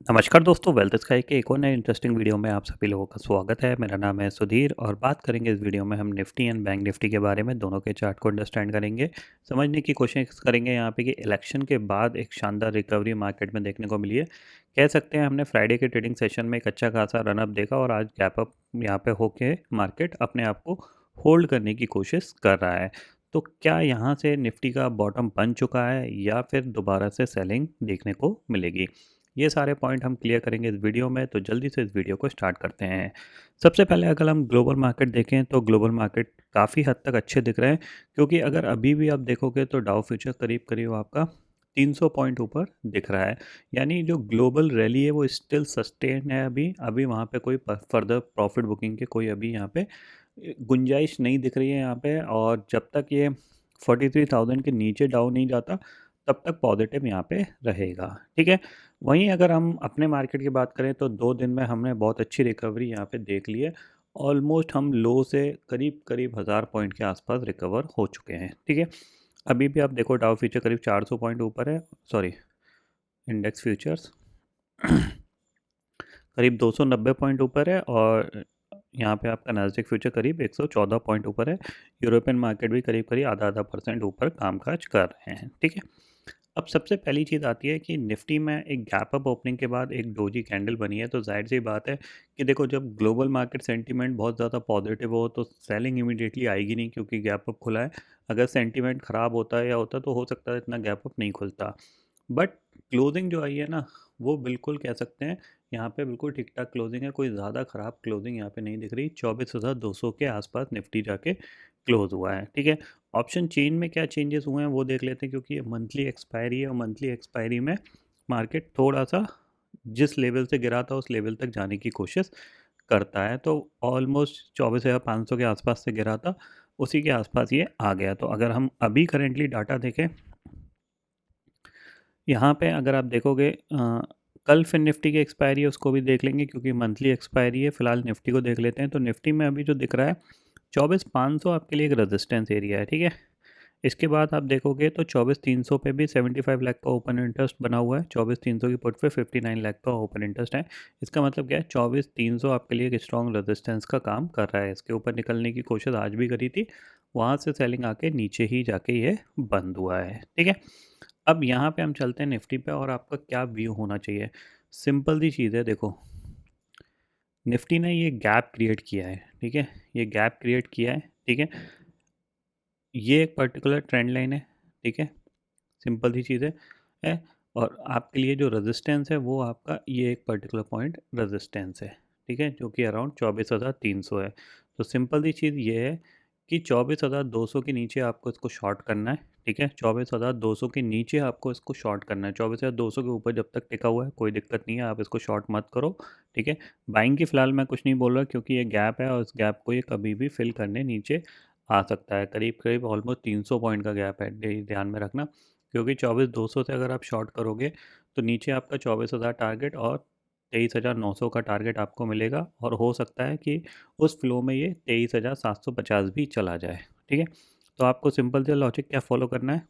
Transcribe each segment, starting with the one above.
नमस्कार दोस्तों, wealth sky के एक और नए इंटरेस्टिंग वीडियो में आप सभी लोगों का स्वागत है। मेरा नाम है सुधीर और बात करेंगे इस वीडियो में हम निफ्टी एंड बैंक निफ्टी के बारे में, दोनों के चार्ट को अंडरस्टैंड करेंगे, समझने की कोशिश करेंगे यहाँ पे कि इलेक्शन के बाद एक शानदार रिकवरी मार्केट में देखने को मिली है। कह सकते हैं हमने फ्राइडे के ट्रेडिंग सेशन में एक अच्छा खासा रनअप देखा और आज गैप अप यहाँ पे होके मार्केट अपने आप को होल्ड करने की कोशिश कर रहा है। तो क्या यहाँ से निफ्टी का बॉटम बन चुका है या फिर दोबारा से सेलिंग देखने को मिलेगी? ये सारे पॉइंट हम क्लियर करेंगे इस वीडियो में, तो जल्दी से इस वीडियो को स्टार्ट करते हैं। सबसे पहले अगर हम ग्लोबल मार्केट देखें तो ग्लोबल मार्केट काफ़ी हद तक अच्छे दिख रहे हैं, क्योंकि अगर अभी भी आप देखोगे तो डाउ फ्यूचर करीब करीब आपका 300 पॉइंट ऊपर दिख रहा है। यानी जो ग्लोबल रैली है वो स्टिल सस्टेन है। अभी अभी वहाँ पे कोई फर्दर प्रॉफिट बुकिंग के कोई अभी यहाँ पे गुंजाइश नहीं दिख रही है यहाँ पे। और जब तक ये 43,000 के नीचे डाउन नहीं जाता तब तक पॉजिटिव यहाँ पे रहेगा। ठीक है। वहीं अगर हम अपने मार्केट की बात करें तो 2 दिन में हमने बहुत अच्छी रिकवरी यहाँ पे देख ली है। ऑलमोस्ट हम लो से करीब करीब 1000 पॉइंट के आसपास रिकवर हो चुके हैं। ठीक है। अभी भी आप देखो डाउ फ्यूचर करीब 400 पॉइंट ऊपर है, सॉरी इंडेक्स फ्यूचर्स करीब 290 पॉइंट ऊपर है, और यहाँ पे आपका नैस्डैक फ्यूचर करीब 114 पॉइंट ऊपर है। यूरोपियन मार्केट भी करीब करीब आधा आधा परसेंट ऊपर कामकाज कर रहे हैं। ठीक है। अब सबसे पहली चीज़ आती है कि निफ्टी में एक गैप अप ओपनिंग के बाद एक डोजी कैंडल बनी है, तो जाहिर सी बात है कि देखो जब ग्लोबल मार्केट सेंटीमेंट बहुत ज़्यादा पॉजिटिव हो तो सेलिंग इमीडिएटली आएगी नहीं, क्योंकि गैप अप खुला है। अगर सेंटीमेंट ख़राब होता है या होता तो हो सकता है इतना गैप अप नहीं खुलता। बट क्लोजिंग जो आई है ना, वो बिल्कुल कह सकते हैं यहाँ पे बिल्कुल ठीक ठाक क्लोजिंग है। कोई ज़्यादा ख़राब क्लोजिंग यहाँ पे नहीं दिख रही। 24,200 के आसपास निफ्टी जाके क्लोज हुआ है। ठीक है। ऑप्शन चेन में क्या चेंजेस हुए हैं वो देख लेते हैं, क्योंकि ये मंथली एक्सपायरी है और मंथली एक्सपायरी में मार्केट थोड़ा सा जिस लेवल से गिरा था उस लेवल तक जाने की कोशिश करता है। तो ऑलमोस्ट 24,500 के आसपास से गिरा था, उसी के आसपास ये आ गया। तो अगर हम अभी करेंटली डाटा देखें यहाँ पे, अगर आप देखोगे कल फिर निफ्टी की एक्सपायरी है उसको भी देख लेंगे, क्योंकि मंथली एक्सपायरी है। फिलहाल निफ्टी को देख लेते हैं। तो निफ्टी में अभी जो दिख रहा है 24,500 आपके लिए एक रेजिस्टेंस एरिया है। ठीक है। इसके बाद आप देखोगे तो 24,300 पे भी 75 लाख का ओपन इंटरेस्ट बना हुआ है। 24,300 की पुट पे 59 लाख का ओपन इंटरेस्ट है। इसका मतलब क्या है, 24,300 आपके लिए एक स्ट्रॉन्ग रेजिस्टेंस का काम कर रहा है। इसके ऊपर निकलने की कोशिश आज भी करी थी, वहाँ से सेलिंग आके नीचे ही जाके ये बंद हुआ है। ठीक है। अब यहाँ पे हम चलते हैं निफ्टी पे, और आपका क्या व्यू होना चाहिए। सिंपल सी चीज़ है, देखो निफ्टी ने ये गैप क्रिएट किया है। ठीक है। ये गैप क्रिएट किया है। ठीक है। ये एक पर्टिकुलर ट्रेंड लाइन है। ठीक है। सिंपल सी चीज़ है। और आपके लिए जो रेजिस्टेंस है वो आपका ये एक पर्टिकुलर पॉइंट रेजिस्टेंस है। ठीक है। जो कि अराउंड 24,300 है। तो सिंपल सी चीज़ ये है कि 24,200 के नीचे आपको इसको शॉर्ट करना है। ठीक है। 24,200 के नीचे आपको इसको शॉर्ट करना है। 24,200 के ऊपर जब तक टिका हुआ है कोई दिक्कत नहीं है, आप इसको शॉर्ट मत करो। ठीक है। बाइंग की फ़िलहाल मैं कुछ नहीं बोल रहा, क्योंकि ये गैप है और इस गैप को ये कभी भी फिल करने नीचे आ सकता है। करीब करीब ऑलमोस्ट 300 पॉइंट का गैप है, ध्यान में रखना। क्योंकि 24,200 से अगर आप शॉर्ट करोगे तो नीचे आपका 24,000 टारगेट और 23,900 का टारगेट आपको मिलेगा, और हो सकता है कि उस फ्लो में ये 23,750 भी चला जाए। ठीक है। तो आपको सिंपल से लॉजिक क्या फॉलो करना है,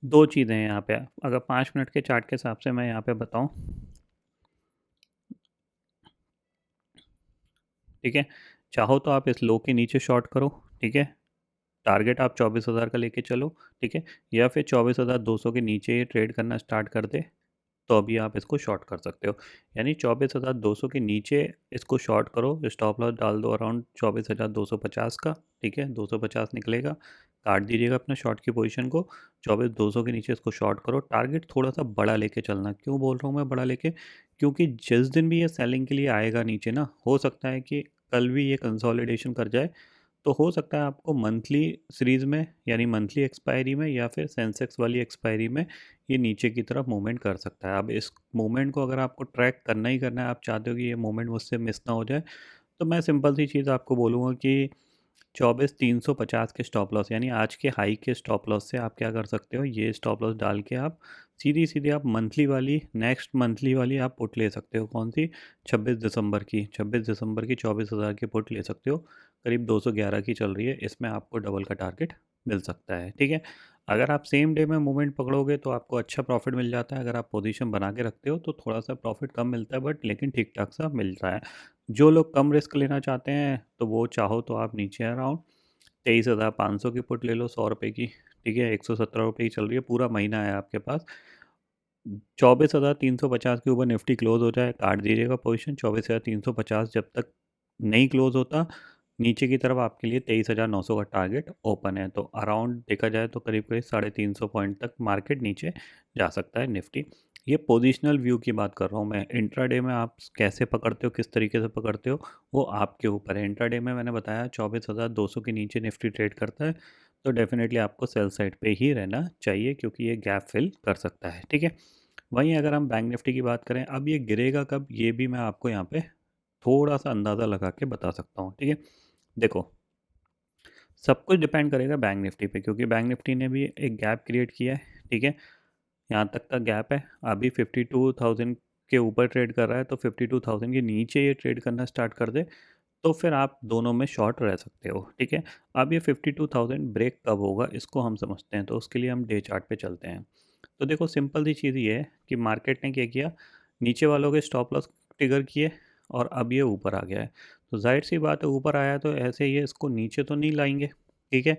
दो चीज़ें हैं यहाँ पे। अगर 5 मिनट के चार्ट के हिसाब से मैं यहाँ पे बताऊँ, ठीक है, चाहो तो आप इस लो के नीचे शॉर्ट करो। ठीक है। टारगेट आप 24,000 का लेके चलो। ठीक है। या फिर 24,200 के नीचे ये ट्रेड करना स्टार्ट कर दे तो अभी आप इसको शॉर्ट कर सकते हो। यानी 24,200 के नीचे इसको शॉर्ट करो, स्टॉप लॉस डाल दो अराउंड 24,250 का। ठीक है। 250 निकलेगा, काट दीजिएगा अपना शॉर्ट की पोजीशन को। 24,200 के नीचे इसको शॉर्ट करो। टारगेट थोड़ा सा बड़ा लेके चलना। क्यों बोल रहा हूँ मैं बड़ा लेके, क्योंकि जिस दिन भी ये सेलिंग के लिए आएगा नीचे ना, हो सकता है कि कल भी ये कंसोलिडेशन कर जाए। तो हो सकता है आपको मंथली सीरीज़ में, यानी मंथली एक्सपायरी में या फिर सेंसेक्स वाली एक्सपायरी में ये नीचे की तरफ मूवमेंट कर सकता है। अब इस मूवमेंट को अगर आपको ट्रैक करना ही करना है, आप चाहते हो कि ये मूवमेंट मुझसे मिस ना हो जाए, तो मैं सिंपल सी चीज़ आपको बोलूँगा कि 24,350 के स्टॉप लॉस, यानी आज के हाई के स्टॉप लॉस से आप क्या कर सकते हो, ये स्टॉप लॉस डाल के आप सीधी सीधी आप मंथली वाली, नेक्स्ट मंथली वाली आप पुट ले सकते हो। कौन सी? 26 दिसंबर की 24,000 की पुट ले सकते हो। करीब 211 की चल रही है, इसमें आपको डबल का टारगेट मिल सकता है। ठीक है। अगर आप सेम डे में मूवमेंट पकड़ोगे तो आपको अच्छा प्रॉफिट मिल जाता है, अगर आप पोजीशन बना के रखते हो तो थोड़ा सा प्रॉफिट कम मिलता है, बट लेकिन ठीक ठाक सा मिल रहा है। जो लोग कम रिस्क लेना चाहते हैं तो वो चाहो तो आप नीचे अराउंड 23,500 की पुट ले लो, 100 रुपये की, ठीक है, 117 रुपये की चल रही है, पूरा महीना है आपके पास। 24,350 के ऊपर निफ्टी क्लोज हो जाए, काट दीजिएगा पोजीशन। 24,350 जब तक नहीं क्लोज होता, नीचे की तरफ आपके लिए 23,900 का टारगेट ओपन है। तो अराउंड देखा जाए तो करीब करीब 350 पॉइंट तक मार्केट नीचे जा सकता है निफ्टी। ये पोजिशनल व्यू की बात कर रहा हूँ मैं। इंट्राडे में आप कैसे पकड़ते हो, किस तरीके से पकड़ते हो, वो आपके ऊपर है। इंट्राडे में मैंने बताया 24,200 के नीचे निफ्टी ट्रेड करता है, तो डेफिनेटली आपको सेल साइड पे ही रहना चाहिए, क्योंकि ये गैप फिल कर सकता है, ठीक है। वहीं अगर हम बैंक निफ्टी की बात करें, अब ये गिरेगा कब, ये भी मैं आपको यहाँ पे थोड़ा सा अंदाज़ा लगा के बता सकता हूँ, ठीक है। देखो, सब कुछ डिपेंड करेगा बैंक निफ्टी पे, क्योंकि बैंक निफ्टी ने भी एक गैप क्रिएट किया है, ठीक है। यहाँ तक का गैप है, अभी 52,000 के ऊपर ट्रेड कर रहा है, तो 52,000 के नीचे ये ट्रेड करना स्टार्ट कर दे तो फिर आप दोनों में शॉर्ट रह सकते हो, ठीक है। अब ये 52,000 ब्रेक कब होगा इसको हम समझते हैं, तो उसके लिए हम डे चार्ट पे चलते हैं। तो देखो, सिंपल सी चीज़ ये है कि मार्केट ने क्या किया, नीचे वालों के स्टॉप लॉस ट्रिगर किए और अब ये ऊपर आ गया है। तो जाहिर सी बात है, ऊपर आया तो ऐसे ये इसको नीचे तो नहीं लाएंगे, ठीक है।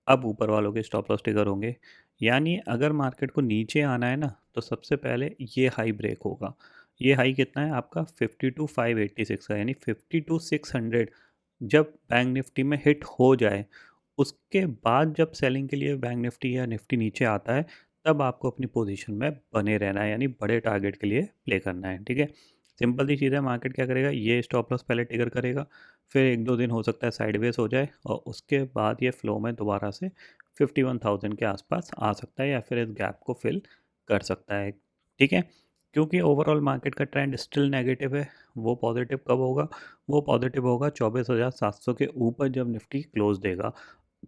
अब ऊपर वालों के स्टॉप लॉस ट्रिगर होंगे, यानी अगर मार्केट को नीचे आना है ना, तो सबसे पहले ये हाई ब्रेक होगा। ये हाई कितना है आपका, 52,586 का, यानी 52,600 जब बैंक निफ्टी में हिट हो जाए, उसके बाद जब सेलिंग के लिए बैंक निफ्टी या निफ्टी नीचे आता है, तब आपको अपनी पोजीशन में बने रहना है, यानी बड़े टारगेट के लिए प्ले करना है, ठीक है। सिंपल सी चीज़ है, मार्केट क्या करेगा, ये स्टॉप लॉस पहले ट्रिगर करेगा, फिर एक दो दिन हो सकता है साइडवेज हो जाए, और उसके बाद ये फ्लो में दोबारा से 51,000 के आसपास आ सकता है, या फिर इस गैप को फिल कर सकता है, ठीक है। क्योंकि ओवरऑल मार्केट का ट्रेंड स्टिल नेगेटिव है। वो पॉजिटिव कब होगा, वो पॉजिटिव होगा 24,700 के ऊपर जब निफ्टी क्लोज देगा।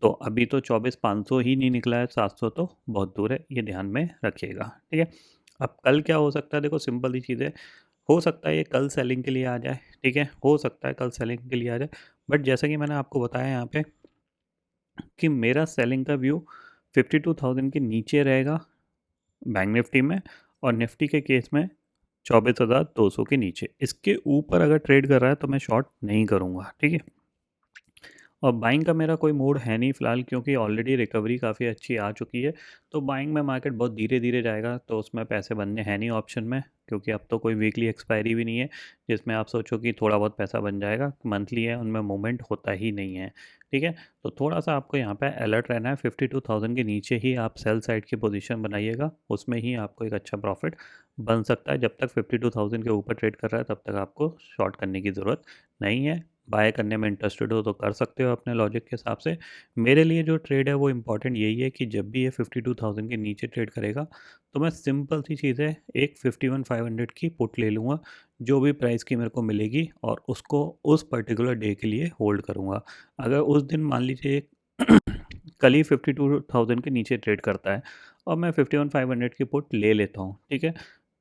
तो अभी तो 24,500 ही नहीं निकला है, 700 तो बहुत दूर है, ये ध्यान में रखिएगा, ठीक है। अब कल क्या हो सकता है, देखो सिंपल ही चीज़ है, हो सकता है ये कल सेलिंग के लिए आ जाए, ठीक है, हो सकता है कल सेलिंग के लिए आ जाए। बट जैसा कि मैंने आपको बताया यहाँ पे कि मेरा सेलिंग का व्यू 52,000 के नीचे रहेगा बैंक निफ्टी में, और निफ्टी के केस में 24,200 के नीचे। इसके ऊपर अगर ट्रेड कर रहा है तो मैं शॉर्ट नहीं करूँगा, ठीक है। और बाइंग का मेरा कोई मूड है नहीं फ़िलहाल, क्योंकि ऑलरेडी रिकवरी काफ़ी अच्छी आ चुकी है। तो बाइंग में मार्केट बहुत धीरे धीरे जाएगा, तो उसमें पैसे बनने हैं नहीं ऑप्शन में, क्योंकि अब तो कोई वीकली एक्सपायरी भी नहीं है जिसमें आप सोचो कि थोड़ा बहुत पैसा बन जाएगा। मंथली है, उनमें मूवमेंट होता ही नहीं है, ठीक है। तो थोड़ा सा आपको यहाँ पे अलर्ट रहना है। 52,000 के नीचे ही आप सेल साइड की पोजीशन बनाइएगा, उसमें ही आपको एक अच्छा प्रॉफिट बन सकता है। जब तक 52,000 के ऊपर ट्रेड कर रहा है तब तक आपको शॉर्ट करने की ज़रूरत नहीं है। बाय करने में इंटरेस्टेड हो तो कर सकते हो अपने लॉजिक के हिसाब से। मेरे लिए जो ट्रेड है वो इम्पॉर्टेंट यही है कि जब भी ये 52,000 के नीचे ट्रेड करेगा, तो मैं सिंपल सी चीज़ है, एक 51,500 की पुट ले लूँगा, जो भी प्राइस की मेरे को मिलेगी, और उसको उस पर्टिकुलर डे के लिए होल्ड करूँगा। अगर उस दिन मान लीजिए कल ही 52,000 के नीचे ट्रेड करता है और मैं 51,500 की पुट ले लेता हूँ, ठीक है,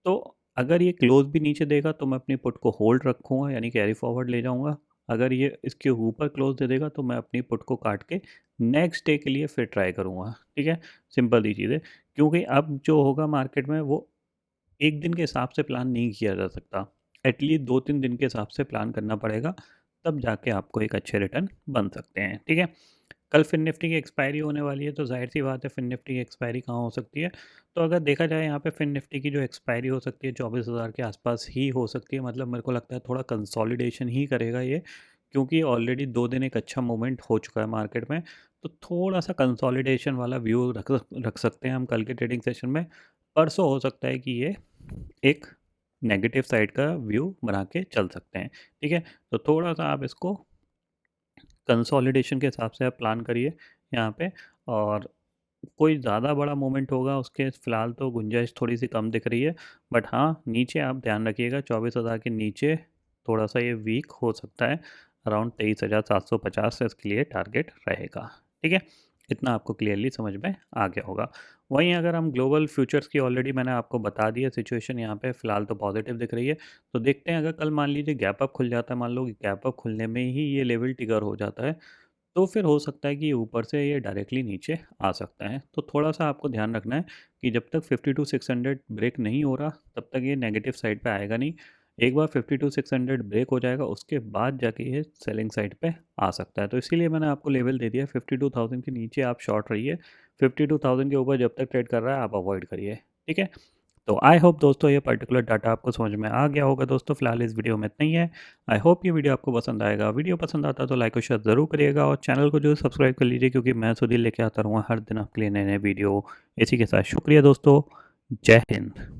तो अगर ये क्लोज भी नीचे देगा तो मैं अपनी पुट को होल्ड रखूँगा, यानी कैरी फॉरवर्ड ले जाऊँगा। अगर ये इसके ऊपर क्लोज दे देगा तो मैं अपनी पुट को काट के नेक्स्ट डे के लिए फिर ट्राई करूँगा, ठीक है। सिंपल सी चीज़ है, क्योंकि अब जो होगा मार्केट में वो एक दिन के हिसाब से प्लान नहीं किया जा सकता। एटलीस्ट 2-3 दिन के हिसाब से प्लान करना पड़ेगा, तब जाके आपको एक अच्छे रिटर्न बन सकते हैं, ठीक है। कल फिन निफ्टी की एक्सपायरी होने वाली है, तो ज़ाहिर-सी बात है फिन निफ्टी की एक्सपायरी कहाँ हो सकती है। तो अगर देखा जाए यहाँ पे फिन निफ्टी की जो एक्सपायरी हो सकती है 24,000 के आसपास ही हो सकती है। मतलब मेरे को लगता है थोड़ा कंसोलिडेशन ही करेगा ये, क्योंकि ऑलरेडी 2 दिन एक अच्छा मूवमेंट हो चुका है मार्केट में। तो थोड़ा-सा कंसोलिडेशन वाला व्यू रख सकते हैं हम कल के ट्रेडिंग सेशन में। परसों हो सकता है कि ये एक नेगेटिव साइड का व्यू बना के चल सकते हैं, ठीक है। तो थोड़ा-सा आप इसको कंसोलिडेशन के हिसाब से आप प्लान करिए यहाँ पे। और कोई ज़्यादा बड़ा मूवमेंट होगा उसके फ़िलहाल तो गुंजाइश थोड़ी सी कम दिख रही है। बट हाँ, नीचे आप ध्यान रखिएगा, 24,000 के नीचे थोड़ा सा ये वीक हो सकता है। अराउंड 23,750 इसके लिए टारगेट रहेगा, ठीक है। इतना आपको क्लियरली समझ में आ गया होगा। वहीं अगर हम ग्लोबल फ्यूचर्स की, ऑलरेडी मैंने आपको बता दिया सिचुएशन यहाँ पे फ़िलहाल तो पॉजिटिव दिख रही है। तो देखते हैं, अगर कल मान लीजिए गैप अप खुल जाता है, मान लो कि गैप अप खुलने में ही ये लेवल ट्रिगर हो जाता है, तो फिर हो सकता है कि ऊपर से ये डायरेक्टली नीचे आ सकता है। तो थोड़ा-सा आपको ध्यान रखना है कि जब तक 52,600 ब्रेक नहीं हो रहा, तब तक ये नेगेटिव साइड पे आएगा नहीं। एक बार 52,600 ब्रेक हो जाएगा, उसके बाद जाके ये सेलिंग साइड पे आ सकता है। तो इसीलिए मैंने आपको लेवल दे दिया 52,000 के नीचे आप शॉर्ट रहिए, 52,000 के ऊपर जब तक ट्रेड कर रहा है आप अवॉइड करिए, ठीक है? तो आई होप दोस्तों ये पर्टिकुलर डाटा आपको समझ में आ गया होगा दोस्तों। फिलहाल इस वीडियो में इतना ही है। आई होप ये वीडियो आपको पसंद आएगा। वीडियो पसंद आता है तो लाइक और शेयर ज़रूर करिएगा और चैनल को जो सब्सक्राइब कर लीजिए, क्योंकि मैं सुधीर लेके आता रहूँगा हर दिन आपके लिए नए नए वीडियो इसी के साथ। शुक्रिया दोस्तों, जय हिंद।